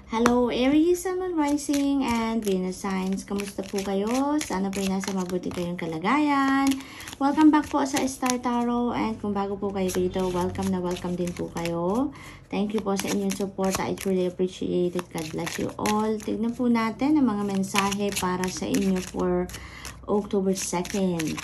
Hello Aries, Sun, Moon, Rising, and Venus signs. Kamusta po kayo? Sana po nasa mabuti kayong kalagayan. Welcome back po sa Star Tarot, and kung bago po kayo dito, welcome din po kayo. Thank you po sa inyong support. I truly appreciate it. God bless you all. Tignan po natin ang mga mensahe para sa inyo for October 2nd.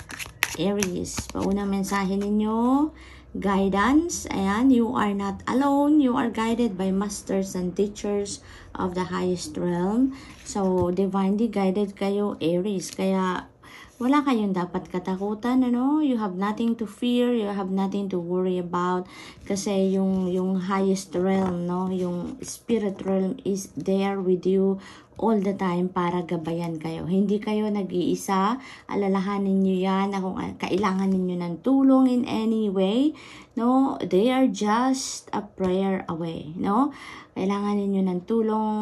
Aries, paunang mensahe ninyo. Guidance, ayan, you are not alone, you are guided by masters and teachers of the highest realm. So, divinely guided kayo, Aries, kaya wala kayong dapat katakutan, ano? You have nothing to fear, you have nothing to worry about, kasi yung highest realm, no? Yung spirit realm is there with you all the time para gabayan kayo. Hindi kayo nag-iisa. Alalahanin nyo yan na kung kailangan ninyo ng tulong in any way. No, they are just a prayer away. No, kailangan ninyo ng tulong.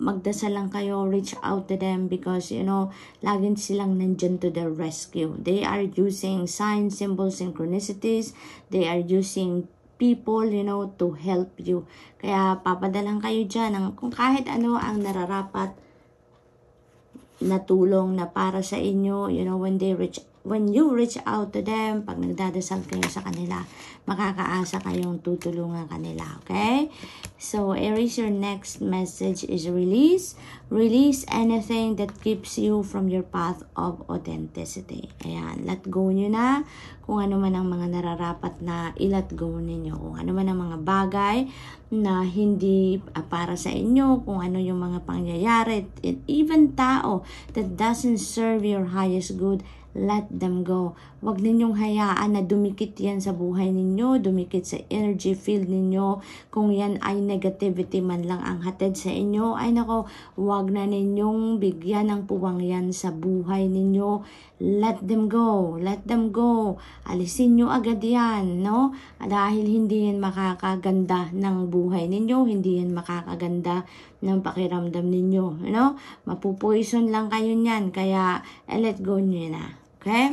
Magdasal lang kayo, reach out to them because, you know, laging silang nandyan to their rescue. They are using signs, symbols, synchronicities. They are using people, you know, to help you. Kaya papadalang kayo dyan kung kahit ano ang nararapat na tulong na para sa inyo, you know, when you reach out to them, pag nagdadasal kayo sa kanila, makakaasa kayong tutulungan kanila, okay? So, Aries, your next message is release. Release anything that keeps you from your path of authenticity. Ayan, let go nyo na kung ano man ang mga nararapat na i-let go ninyo. Kung ano man ang mga bagay na hindi para sa inyo, kung ano yung mga pangyayari, even tao that doesn't serve your highest good, let them go. Huwag ninyong hayaan na dumikit yan sa buhay ninyo, dumikit sa energy field ninyo. Kung yan ay negativity man lang ang hatid sa inyo, ay nako, huwag na ninyong bigyan ng puwang yan sa buhay ninyo. Let them go. Let them go. Alisin nyo agad yan, no? Dahil hindi yan makakaganda ng buhay ninyo, hindi yan makakaganda ng pakiramdam ninyo, no? Mapupoison lang kayo niyan, kaya let go nyo na. Okay?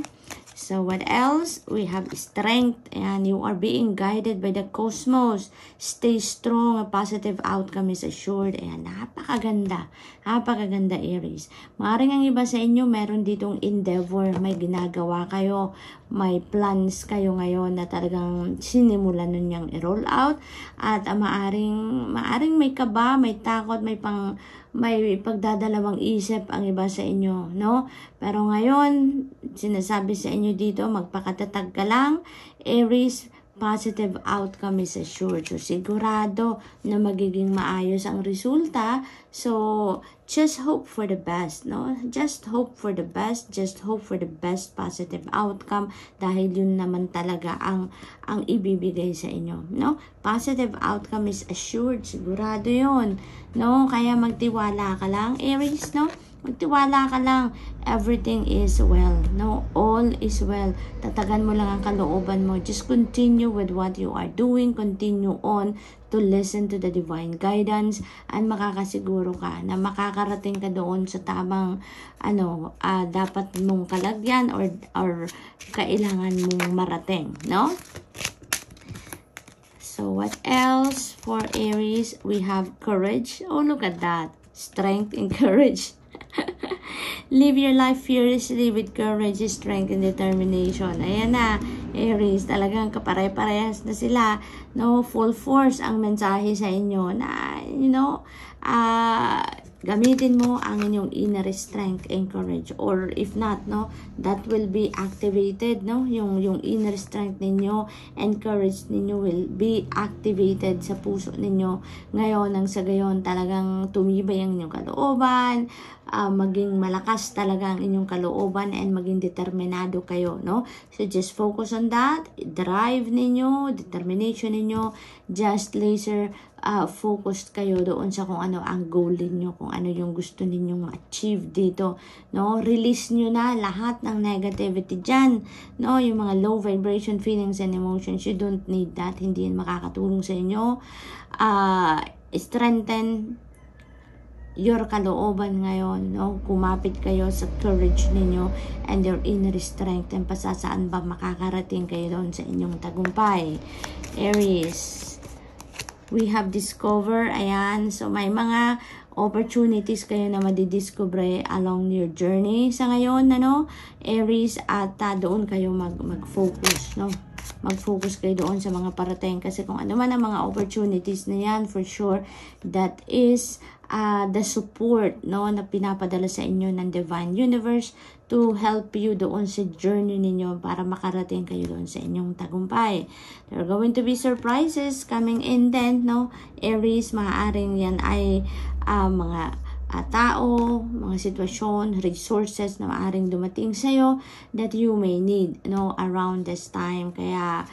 So, what else? We have strength and you are being guided by the cosmos. Stay strong. A positive outcome is assured. Ayan, napakaganda. Napakaganda, Aries. Maaaring ang iba sa inyo, meron ditong endeavor. May ginagawa kayo. May plans kayo ngayon na talagang sinimulan nun niyang i-roll out. At maaaring may kaba, may takot, may pagdadalawang isip ang iba sa inyo, no? Pero ngayon, sinasabi sa inyo dito, magpakatatag ka lang. Aries, positive outcome is assured. So, sigurado na magiging maayos ang resulta. So, just hope for the best, no? Just hope for the best. Just hope for the best positive outcome dahil yun naman talaga ang ibibigay sa inyo, no? Positive outcome is assured. Sigurado yun, no? Kaya magtiwala ka lang, Aries, no? Magtiwala ka lang. Everything is well. No, all is well. Tatagan mo lang ang kalooban mo. Just continue with what you are doing. Continue on to listen to the divine guidance and makakasiguro ka na makakarating ka doon sa tamang dapat mong kalagyan or kailangan mong marating, no? So what else for Aries? We have courage. Oh, look at that. Strength and courage. Live your life fearlessly with courage, strength, and determination. Ayan na, Aries, talagang kapare-parehas na sila. No, full force ang mensahe sa inyo na, you know, gamitin mo ang inyong inner strength and courage, or if not, no, that will be activated, no, yung inner strength ninyo and courage ninyo will be activated sa puso ninyo ngayon. Nang sa gayon talagang tumibay ang inyong kalooban, maging malakas talaga ang inyong kalooban and maging determinado kayo, no? So just focus on that, drive ninyo, determination ninyo, just laser focused kayo doon sa kung ano ang goal niyo, kung ano yung gusto ninyong ma-achieve dito, no? Release nyo na lahat ng negativity dyan, no? Yung mga low vibration feelings and emotions, you don't need that. Hindi yan makakatulong sa inyo. Strengthen your kalooban ngayon, no? Kumapit kayo sa courage ninyo and your inner strength, and pasasaan ba makakarating kayo doon sa inyong tagumpay, Aries. we have discover, ayan, so may mga opportunities kayo na madidiscover along your journey sa ngayon, ano, Aries, at doon kayo mag-focus, no? Mag-focus kayo doon sa mga parating, kasi kung ano man ang mga opportunities na yan, for sure, that is the support, no, na pinapadala sa inyo ng Divine Universe to help you doon sa journey ninyo para makarating kayo doon sa inyong tagumpay. There are going to be surprises coming in then, no, Aries, maaaring yan ay mga tao, mga sitwasyon, resources na maaaring dumating sa'yo that you may need, no, around this time. Kaya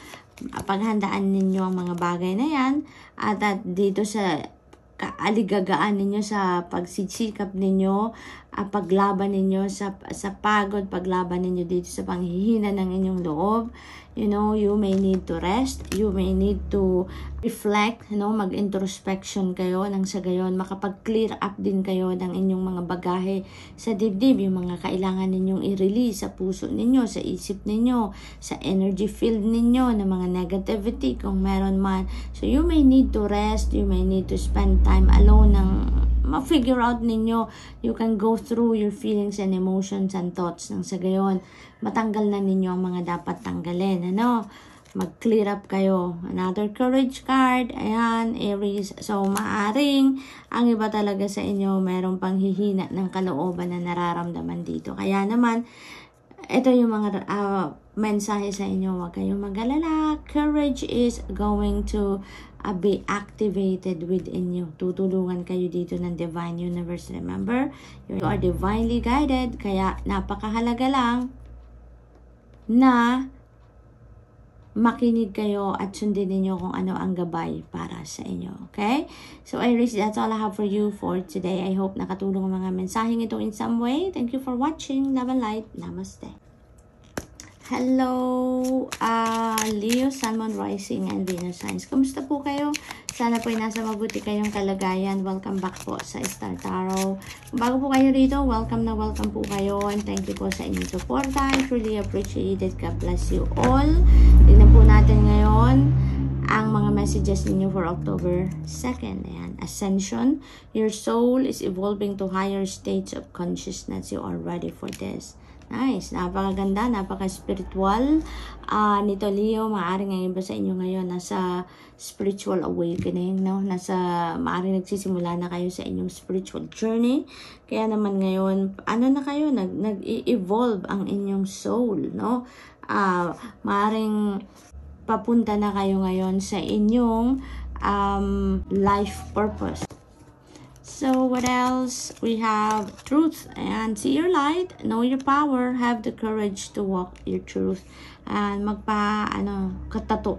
paghandaan ninyo ang mga bagay na yan, at dito sa kaaligagaan ninyo sa pagsisikap ninyo, paglaban ninyo sa pagod, paglaban ninyo dito sa panghihina ng inyong loob. You know, you may need to rest, you may need to reflect, you know, mag-introspection kayo nang sa gayon makapag-clear up din kayo ng inyong mga bagahe sa dibdib, yung mga kailangan ninyong i-release sa puso ninyo, sa isip ninyo, sa energy field ninyo, ng mga negativity kung meron man. So you may need to rest, you may need to spend time alone ng ma-figure out ninyo. You can go through your feelings and emotions and thoughts nang sa gayon matanggal na ninyo ang mga dapat tanggalin, ano, mag-clear up kayo. Another courage card, ayan, Aries. So maaring ang iba talaga sa inyo merong panghihina ng kalooban na nararamdaman dito, kaya naman ito yung mga mensahe sa inyo. Huwag kayong mag-alala. Courage is going to be activated within you. Tutulungan kayo dito ng Divine Universe. Remember, you are divinely guided. Kaya napakahalaga lang na makinig kayo at sundin niyo kung ano ang gabay para sa inyo. Okay? So Aries, that's all I have for you for today. I hope nakatulong ang mga mensaheng ito in some way. Thank you for watching. Love and light. Namaste. Hello, Leo, Sun, Moon, Rising, and Venus signs. Kumusta po kayo? Sana po ay nasa mabuti kayong kalagayan. Welcome back po sa Star Tarot. Kung bago po kayo rito, welcome na welcome po kayo. And thank you po sa inyong suporta. I truly appreciate it. God bless you all. Tignan po natin ngayon ang mga messages ninyo for October 2nd. Ayan. Ascension. Your soul is evolving to higher states of consciousness. You are ready for this. Nice. Napakaganda, napaka-spiritual nito, Leo. Maaaring ang iba sa inyo ngayon nasa spiritual awakening, no? Maaaring nagsisimula na kayo sa inyong spiritual journey. Kaya naman ngayon, ano na kayo, nag-evolve ang inyong soul, no? Maaaring papunta na kayo ngayon sa inyong life purpose. So, what else? We have truth. And see your light. Know your power. Have the courage to walk your truth. And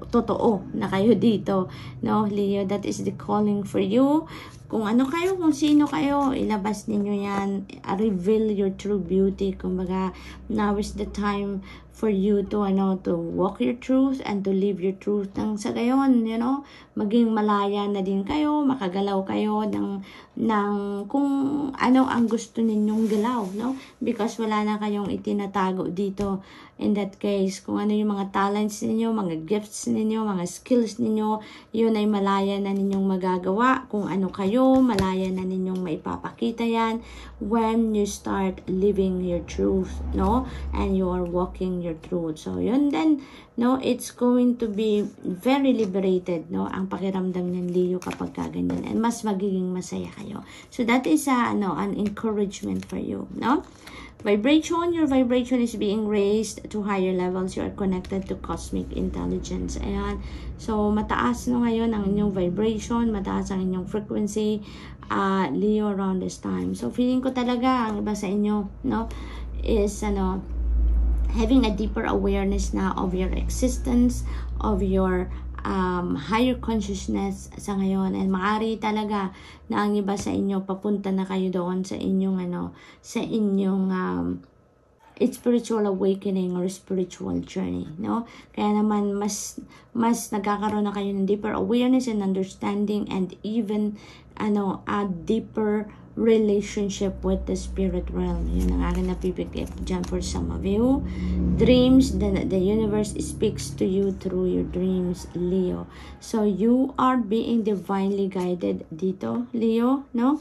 totoo na kayo dito. No, Leo, that is the calling for you. Kung ano kayo, kung sino kayo, ilabas ninyo yan. Reveal your true beauty. Kumbaga, now is the time for you to walk your truth and to live your truth. Nang sa gayon, maging malaya na din kayo, makagalaw kayo ng kung ano ang gusto ninyong galaw, no? Because wala na kayong itinatago dito. In that case, kung ano yung mga talents ninyo, mga gifts ninyo, mga skills ninyo, yun ay malaya na ninyong magagawa. Kung ano kayo, malaya na ninyong maipapakita yan when you start living your truth, no? And you are walking your truth. So, yun then, no, it's going to be very liberated, no, ang pakiramdam ng Leo kapag kaganyan, and mas magiging masaya kayo. So that is an encouragement for you, no? Vibration, your vibration is being raised to higher levels. You are connected to cosmic intelligence. Ayan. So mataas no ngayon ang inyong vibration, mataas ang inyong frequency, Leo, around this time. So feeling ko talaga ang iba sa inyo, no, is having a deeper awareness na of your existence, of your higher consciousness sa ngayon, and maaari talaga na ang iba sa inyo papunta na kayo doon sa inyong spiritual awakening or spiritual journey, no? Kaya naman mas nagkakaroon na kayo ng deeper awareness and understanding, and even a deeper relationship with the spirit realm. Yun ang aking napipick up dyan for some of you. Dreams, the universe speaks to you through your dreams, Leo. So you are being divinely guided dito, Leo, no?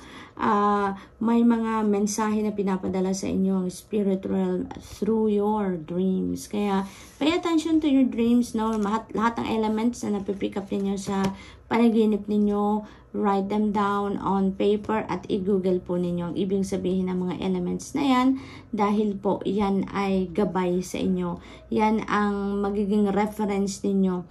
May mga mensahe na pinapadala sa inyo ang spirit realm through your dreams. Kaya pay attention to your dreams, no? Lahat ng elements na napipick up ninyo sa panaginip ninyo, write them down on paper at i-google po ninyo ang ibig sabihin ng mga elements na yan, dahil po yan ay gabay sa inyo. Yan ang magiging reference ninyo,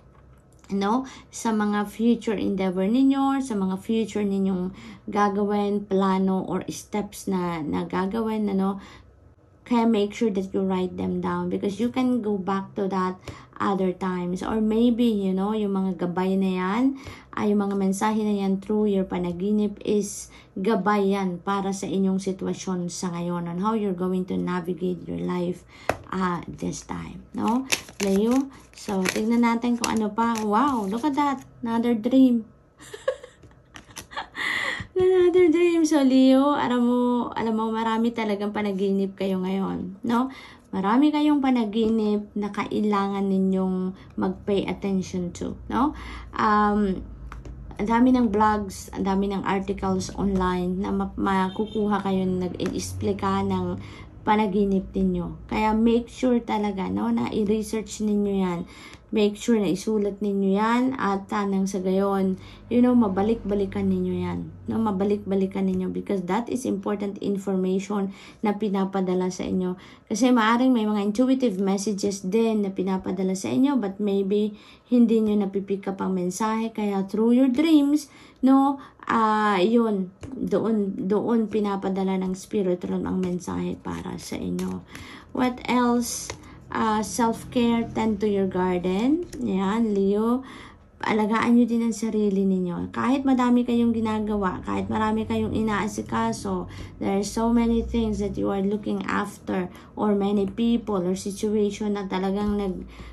no, sa mga future endeavor ninyo, sa mga future ninyong gagawin, plano or steps na gagawin, ano. Kaya make sure that you write them down because you can go back to that other times. Or maybe, you know, yung mga gabay na yan, yung mga mensahe na yan through your panaginip is gabay yan para sa inyong sitwasyon sa ngayon on how you're going to navigate your life this time, no? Leo, so tignan natin kung ano pa. Wow, look at that, another dream. Another dream. So, Leo, alam mo, marami talagang panaginip kayo ngayon, no? Marami kayong panaginip na kailangan ninyong mag-pay attention to, no? Ang dami ng blogs, ang dami ng articles online na makukuha kayo na nag-explika ng panaginip ninyo. Kaya make sure talaga, no, na i-research ninyo yan. Make sure na isulat ninyo yan at tanang sa gayon, you know, mabalik-balikan ninyo yan. No, mabalik-balikan ninyo because that is important information na pinapadala sa inyo. Kasi maaring may mga intuitive messages din na pinapadala sa inyo but maybe hindi nyo napipick up ang mensahe. Kaya through your dreams, no, yun, doon pinapadala ng spirit realm ang mensahe para sa inyo. What else? Self-care, tend to your garden. Yan, Leo. Alagaan nyo din ang sarili ninyo. Kahit madami kayong ginagawa, kahit marami kayong inaasikaso, there are so many things that you are looking after or many people or situation na talagang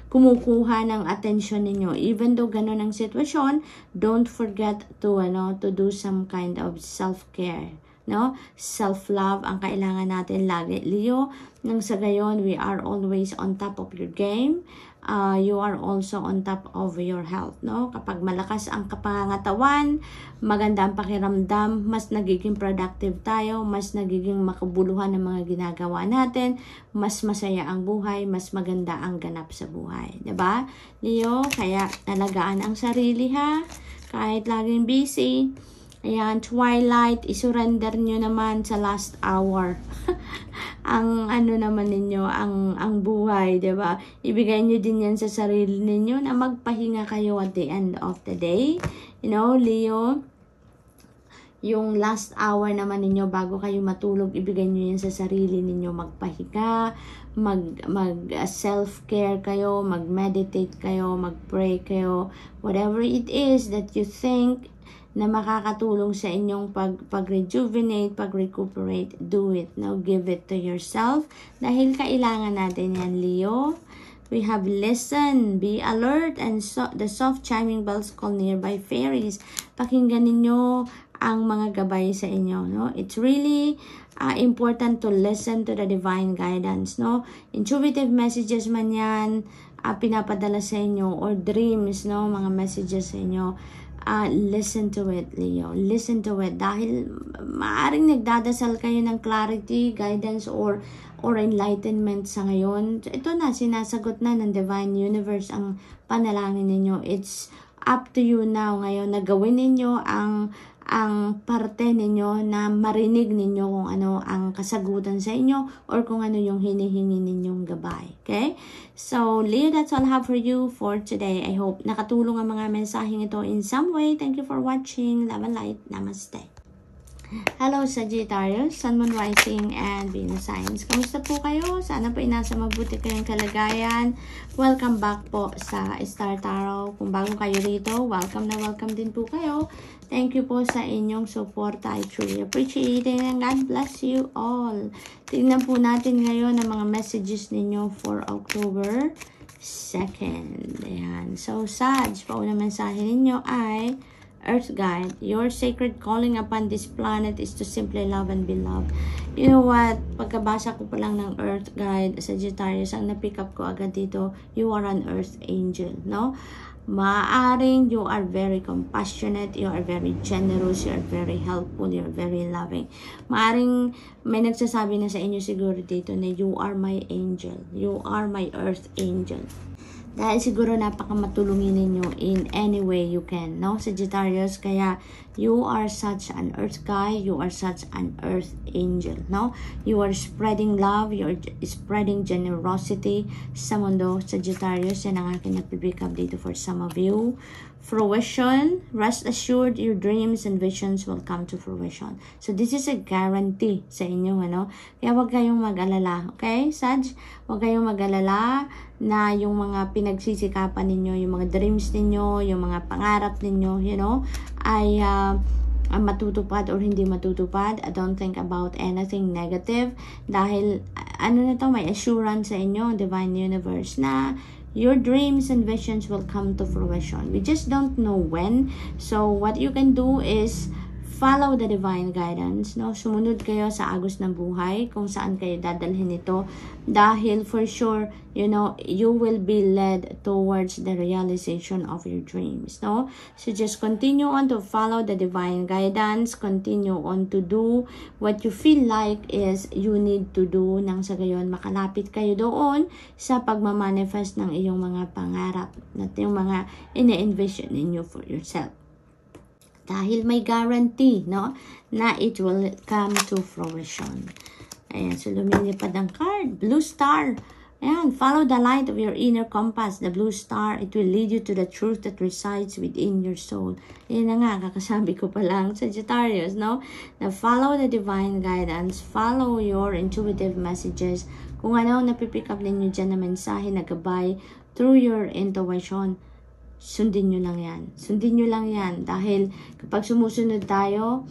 kumukuha ng attention ninyo. Even though ganun ang sitwasyon, don't forget to do some kind of self-care. No? Self-love ang kailangan natin lagi, Leo. Nang sa gayon, we are always on top of your game. You are also on top of your health, no? Kapag malakas ang kapangatawan, maganda ang pakiramdam, mas nagiging productive tayo, mas nagiging makabuluhan ng mga ginagawa natin, mas masaya ang buhay, mas maganda ang ganap sa buhay, 'di ba? Leo, kaya talagaan ang sarili, ha? Kahit laging busy. Ayan, twilight, isurrender nyo naman sa last hour. Ang naman ninyo, ang buhay, 'di ba? Ibigay nyo din yan sa sarili ninyo na magpahinga kayo at the end of the day. You know, Leo, yung last hour naman ninyo bago kayo matulog, ibigay nyo yan sa sarili ninyo. Magpahinga, self-care kayo, mag-meditate kayo, mag-pray kayo. Whatever it is that you think na makakatulong sa inyong pag-rejuvenate, pag-recuperate, do it. Now, give it to yourself. Dahil kailangan natin yan, Leo. We have listen, be alert, and the soft chiming bells call nearby fairies. Pakinggan ninyo ang mga gabay sa inyo, no? It's really important to listen to the divine guidance, no? Intuitive messages man yan, pinapadala sa inyo, or dreams, no? Mga messages sa inyo. Listen to it, Leo. Listen to it. Dahil maaring nagdadasal kayo ng clarity, guidance, or enlightenment sa ngayon. Ito na, sinasagot na ng Divine Universe ang panalangin ninyo. It's up to you now ngayon na gawin ninyo ang parte ninyo na marinig ninyo kung ano ang kasagutan sa inyo or kung ano yung hinihingi ninyong gabay. Okay? So, Leo, that's all I have for you for today. I hope nakatulong ang mga mensaheng ito in some way. Thank you for watching. Love and light. Namaste. Hello, Sagittarius, Sun, Moon, Rising, and Venus signs. Kamusta po kayo? Sana po inasa mabuti kayong kalagayan. Welcome back po sa Star Tarot. Kung bago kayo rito, welcome na welcome din po kayo. Thank you po sa inyong support. I truly appreciate it and God bless you all. Tingnan po natin ngayon ang mga messages ninyo for October 2nd. Ayan. So, Sag, paunang mensahe ninyo ay Earth guide, your sacred calling upon this planet is to simply love and be loved. You know what? Pagkabasa ko pa lang ng Earth guide, Sagittarius, ang na-pick up ko agad dito, you are an Earth angel, no? Maaaring you are very compassionate, you are very generous, you are very helpful, you are very loving. Maaaring may nagsasabi na sa inyo siguro dito na you are my angel, you are my Earth angel. Dahil siguro napakamatulungin ninyo in any way you can, no, Sagittarius? Kaya you are such an Earth guy, you are such an Earth angel, no? You are spreading love, you are spreading generosity sa mundo, Sagittarius. Yan ang aking napipick up dito for some of you. Fruition, rest assured, your dreams and visions will come to fruition. So this is a guarantee sa inyo, ano? Kaya huwag kayong mag-alala, okay, Sag? Huwag kayong mag-alala na yung mga pinagsisikapan ninyo, yung mga dreams ninyo, yung mga pangarap ninyo, you know, ay matutupad or hindi matutupad. Don't think about anything negative dahil ano na to, may assurance sa inyo, Divine Universe, na your dreams and visions will come to fruition. We just don't know when. So what you can do is follow the divine guidance, no? Sumunod kayo sa agos ng buhay kung saan kayo dadalhin ito dahil for sure, you know, you will be led towards the realization of your dreams, no? So just continue on to follow the divine guidance, continue on to do what you feel like is you need to do, nang sa gayon makalapit kayo doon sa pagmamanifest ng iyong mga pangarap at yung mga ine-envision ninyo for yourself. Dahil may guarantee, no, na it will come to fruition. Ayan, so lumilipad ang card. Blue star. Ayan, follow the light of your inner compass, the blue star. It will lead you to the truth that resides within your soul. Ayan na nga, kakasabi ko pa lang, Sagittarius, no? Na follow the divine guidance, follow your intuitive messages. Kung ano napipick up ninyo dyan na mensahe na gabay through your intuition, sundin nyo lang yan. Sundin nyo lang yan. Dahil kapag sumusunod tayo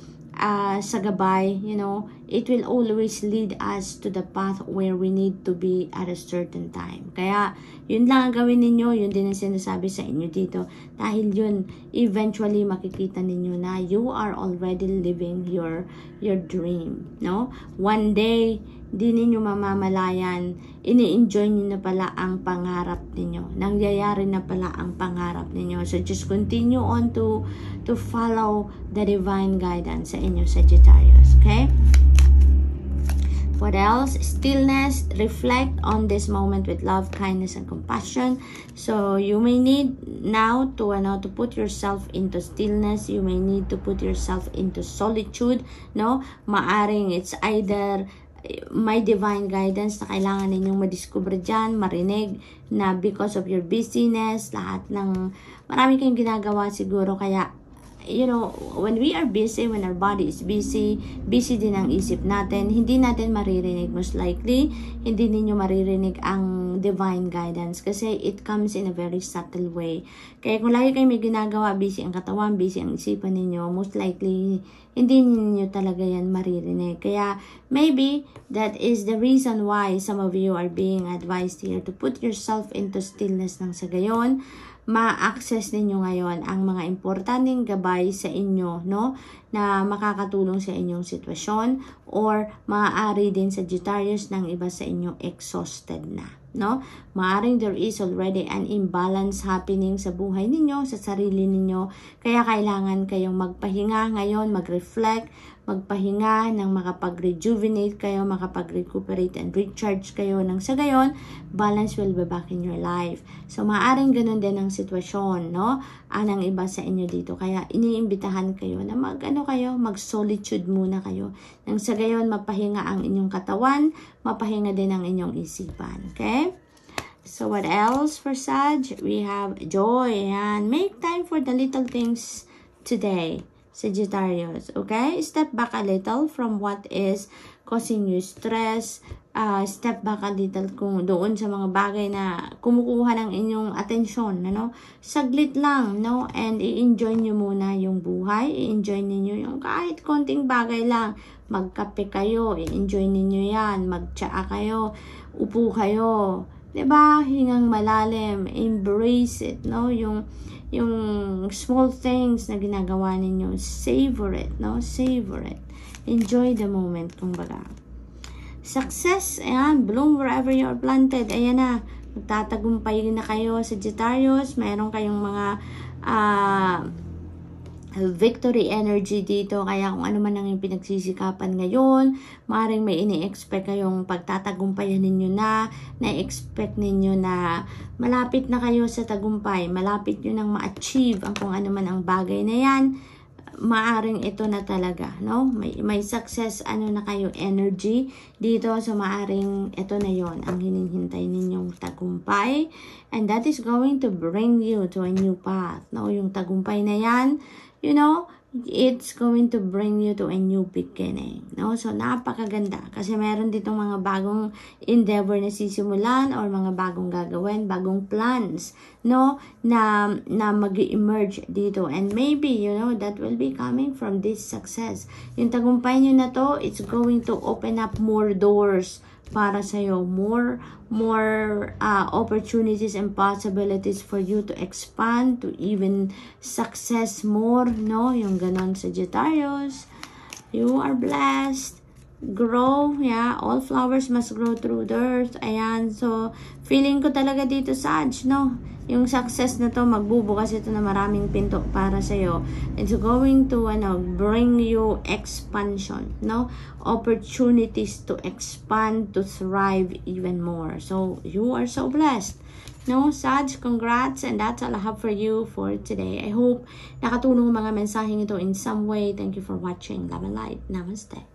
sa gabay, you know, it will always lead us to the path where we need to be at a certain time. Kaya, yun lang ang gawin ninyo. Yun din ang sinasabi sa inyo dito. Dahil yun, eventually makikita ninyo na you are already living your dream. No? One day, di ninyo mamamalayan, ini-enjoy nyo na pala ang pangarap ninyo. Nangyayari na pala ang pangarap ninyo. So, just continue on to follow the divine guidance sa inyo, Sagittarius. Okay? What else? Stillness. Reflect on this moment with love, kindness, and compassion. So, you may need now to put yourself into stillness. You may need to put yourself into solitude. No? Maaring it's either may divine guidance na kailangan ninyong madiscover dyan, marinig na because of your busyness, lahat ng marami kayong ginagawa siguro, kaya you know, when we are busy, when our body is busy, busy din ang isip natin, hindi natin maririnig, most likely, hindi ninyo maririnig ang divine guidance kasi it comes in a very subtle way. Kaya kung lagi kayo may ginagawa, busy ang katawan, busy ang isipan ninyo, most likely, hindi ninyo talaga yan maririnig. Kaya, maybe, that is the reason why some of you are being advised here to put yourself into stillness nang sa gayon, ma-access ninyo ngayon ang mga importanteng gabay sa inyo, no, na makakatulong sa inyong sitwasyon, or maaari din Sagittarius ng iba sa inyo exhausted na, no? Maaring there is already an imbalance happening sa buhay ninyo, sa sarili ninyo, kaya kailangan kayong magpahinga ngayon, mag-reflect, magpahinga ng makapag-rejuvenate kayo, makapag-recuperate and recharge kayo, nang sa gayon, balance will be back in your life. So, maaaring ganun din ang sitwasyon, no? Anang iba sa inyo dito. Kaya, iniimbitahan kayo na mag-solitude muna kayo. Nang sa gayon, mapahinga ang inyong katawan, mapahinga din ang inyong isipan. Okay? So, what else for Sag? We have joy. And make time for the little things today, Sagittarius. Okay? Step back a little from what is causing you stress. Step back a little kung doon sa mga bagay na kumukuha ng inyong atensyon, ano? Saglit lang, no? And i-enjoy nyo muna yung buhay. I-enjoy ninyo yung kahit konting bagay lang. Magkape kayo, i-enjoy ninyo yan. Magtsaa kayo, upo kayo, 'Diba? Hingang malalim, embrace it, no? Yung small things na ginagawa ninyo, savor it, no? Savor it. Enjoy the moment, kumbaga. Success, ayan, bloom wherever you are planted. Ayan na, magtatagumpay na kayo, Sagittarius. Mayroon kayong mga victory energy dito, kaya kung ano man ang yung pinagsisikapan ngayon, maaaring may ini-expect kayong pagtatagumpayan ninyo na-expect ninyo na malapit na kayo sa tagumpay, malapit nyo nang ma-achieve ang kung ano man ang bagay na yan, maaring ito na talaga, no? May success, na kayo, energy dito, so maaring ito na yon ang hinihintay ninyong tagumpay, and that is going to bring you to a new path, no? Yung tagumpay na yan, it's going to bring you to a new beginning, no? So, napakaganda. Kasi meron ditong mga bagong endeavor na sisimulan or mga bagong gagawin, bagong plans, no? Na mag-emerge dito. And maybe, that will be coming from this success. Yung tagumpay nyo na to, it's going to open up more doors para sa'yo, more opportunities and possibilities for you to expand, to even success more, no? Yung ganon, Sagittarius. You are blessed. Grow, yeah. All flowers must grow through the earth. Ayan, so, feeling ko talaga dito, Sag, no? Yung success na to, magbubukas ito na maraming pinto para sa'yo. It's going to, bring you expansion, no? Opportunities to expand, to thrive even more. So, you are so blessed. No, Sag, congrats, and that's all I have for you for today. I hope nakatulong ang mga mensaheng ito in some way. Thank you for watching. Love and light. Namaste.